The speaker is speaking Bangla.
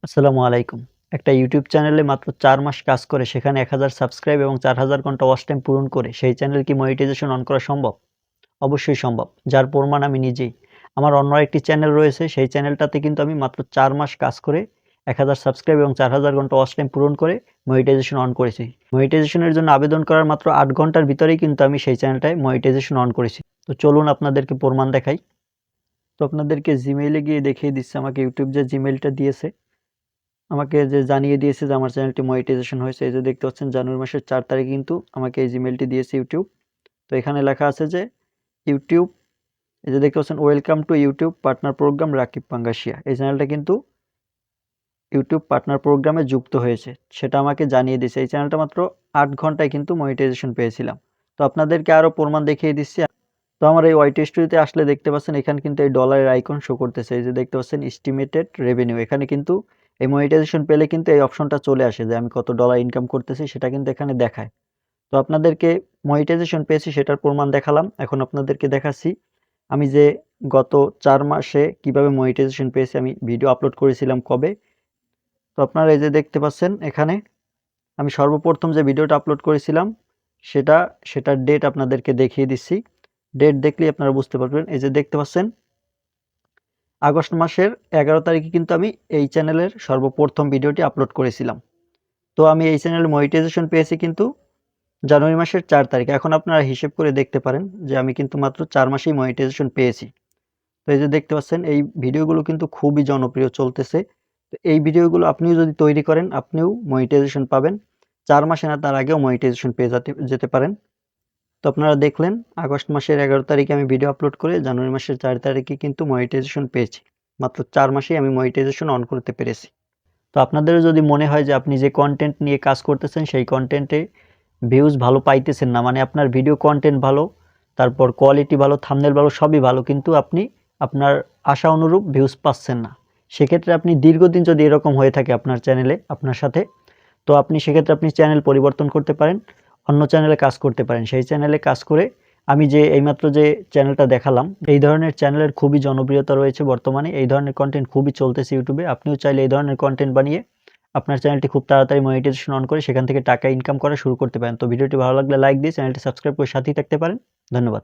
আসসালামু আলাইকুম। একটা ইউটিউব চ্যানেলে মাত্র ৪ মাস কাজ করে সেখানে ১,০০০ সাবস্ক্রাইব এবং ৪,০০০ ঘন্টা ওয়াচ টাইম পূরণ করে সেই চ্যানেল কি মনিটাইজেশন অন করা সম্ভব? অবশ্যই সম্ভব। যার প্রমাণ আমি নিজেই। আমার অন্য আরেকটি চ্যানেল রয়েছে, সেই চ্যানেলটাতে কিন্তু আমি মাত্র ৪ মাস কাজ করে ১,০০০ সাবস্ক্রাইব এবং ৪,০০০ ঘন্টা ওয়াচ টাইম পূরণ করে মনিটাইজেশন অন করেছি। মনিটাইজেশনের জন্য আবেদন করার মাত্র ৮ ঘন্টার ভিতরেই কিন্তু আমি সেই চ্যানেলটায় মনিটাইজেশন অন করেছি। তো চলুন আপনাদেরকে প্রমাণ দেখাই। তো আপনাদেরকে Gmail এ গিয়ে দেখিয়ে দিচ্ছি আমাকে ইউটিউব যে Gmail টা দিয়েছে, আমাকে যে জানিয়ে দিয়েছে যে আমার চ্যানেলটি মনিটাইজেশন হয়েছে। এই যে দেখতে পাচ্ছেন জানুয়ারি মাসের ৪ তারিখে কিন্তু আমাকে এই জিমেইলটি দিয়েছে ইউটিউব। তো এখানে লেখা আছে যে ইউটিউব, এই যে দেখতে পাচ্ছেন welcome to YouTube partner program Rakib Pangasia. এই চ্যানেলটা কিন্তু ইউটিউব পার্টনার প্রোগ্রামে যুক্ত হয়েছে। সেটা আমাকে জানিয়ে দিয়েছে। এই চ্যানেলটা মাত্র ৮ ঘন্টায় কিন্তু মনিটাইজেশন পেয়েছিলাম। তো আপনাদেরকে আরো প্রমাণ দেখিয়ে দিচ্ছি। তো আমার এই ওয়াইটি স্টুডিওতে আসলে দেখতে পাচ্ছেন এখানে কিন্তু এই ডলারের আইকন শো করতেছে। এই যে দেখতে পাচ্ছেন এস্টিমেটেড রেভিনিউ। এখানে কিন্তু এই মনিটাইজেশন পেলে কিন্তু এই অপশনটা চলে আসে যে আমি কত ডলার ইনকাম করতেছি সেটা কিন্তু এখানে দেখায়। তো আপনাদেরকে মনিটাইজেশন পেয়েছি সেটার প্রমাণ দেখালাম। এখন আপনাদেরকে দেখাচ্ছি আমি যে গত ৪ মাসে কিভাবে মনিটাইজেশন পেয়েছি। আমি ভিডিও আপলোড করেছিলাম কবে। তো আপনারা এই যে দেখতে পাচ্ছেন এখানে আমি সর্বপ্রথম যে ভিডিওটা আপলোড করেছিলাম সেটার ডেট আপনাদেরকে দেখিয়ে দিচ্ছি। ডেট দেখলেই আপনারা বুঝতে পারবেন। এই যে দেখতে পাচ্ছেন আগস্ট মাসের ১১ তারিখে কিন্তু আমি এই চ্যানেলের সর্বপ্রথম ভিডিওটি আপলোড করেছিলাম। তো আমি এই চ্যানেলে মনিটাইজেশন পেয়েছি কিন্তু জানুয়ারি মাসের ৪ তারিখে। এখন আপনারা হিসেব করে দেখতে পারেন যে আমি কিন্তু মাত্র ৪ মাসেই মনিটাইজেশন পেয়েছি। তো এই যে দেখতে পাচ্ছেন এই ভিডিওগুলো কিন্তু খুবই জনপ্রিয় চলতেছে। তো এই ভিডিওগুলো আপনিও যদি তৈরি করেন আপনিও মনিটাইজেশন পাবেন। ৪ মাসে না তার আগেও মনিটাইজেশন পেয়ে যেতে পারেন। তো আপনারা দেখলেন আগস্ট মাসের ১১ তারিখে আমি ভিডিও আপলোড করে জানুয়ারি মাসের ৪ তারিখে কিন্তু মনিটাইজেশন পেয়েছি। মাত্র ৪ মাসেই আমি মনিটাইজেশন অন করতে পেরেছি। তো আপনাদেরও যদি মনে হয় যে আপনি যে কনটেন্ট নিয়ে কাজ করতেছেন সেই কনটেন্টে ভিউজ ভালো পাইতেছেন না, মানে আপনার ভিডিও কনটেন্ট ভালো, তারপর কোয়ালিটি ভালো, থাম্বনেল ভালো, সবই ভালো, কিন্তু আপনি আপনার আশা অনুরূপ ভিউজ পাচ্ছেন না, সেক্ষেত্রে আপনি দীর্ঘদিন যদি এরকম হয়ে থাকে আপনার চ্যানেলে আপনার সাথে, তো আপনি সেক্ষেত্রে আপনি চ্যানেল পরিবর্তন করতে পারেন, অন্য চ্যানেলে কাজ করতে পারেন। সেই চ্যানেলে কাজ করে আমি যে এইমাত্র যে চ্যানেলটা দেখালাম, এই ধরনের চ্যানেলের খুবই জনপ্রিয়তা রয়েছে বর্তমানে। এই ধরনের কন্টেন্ট খুবই চলতেছে ইউটিউবে। আপনিও চাইলে এই ধরনের কন্টেন্ট বানিয়ে আপনার চ্যানেলটি খুব তাড়াতাড়ি মনিটাইজেশন অন করে সেখান থেকে টাকা ইনকাম করা শুরু করতে পারেন। তো ভিডিওটি ভালো লাগলে লাইক দিয়ে চ্যানেলটি সাবস্ক্রাইব করে সাথেই থাকতে পারেন। ধন্যবাদ।